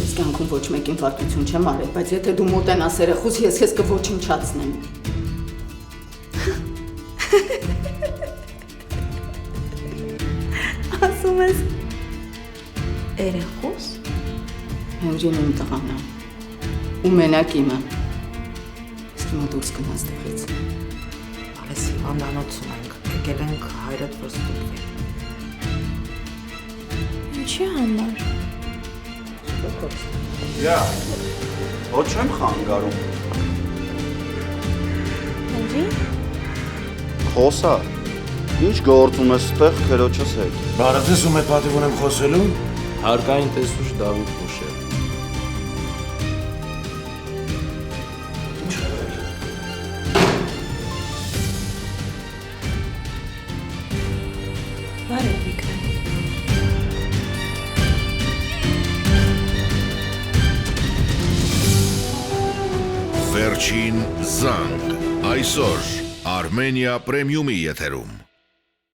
Ես կյանքում ոչ մեկին վարդություն չեմ արել, բայց եթե դու մոտենաս երեխուս, ես քեզ կոչնչացնեմ։ Ասում ես երեխուս։ Հենրին իմ տղան է։ Ու մենակ իմը։ Իսկ հիմա դուրս գնաս տեղից։ Արես հիմա նանոցում ենք, եկել ենք հայրդ որ ստուգվի։ Ինչի համար։ Յա, ոչ չեմ խանգարում։ Հենրի։ Խոսա, ինչ գործ ունես ստեղ քերոջս հետ։ Բարև ձեզ ում հետ պատիվ ունեմ խոսելու։ Հարկային տեսուչ Դավիթ Մուշել։ Բարև Վիկրամ։ Վերջին զանգ այսօր Armenia Premium-ի եթերում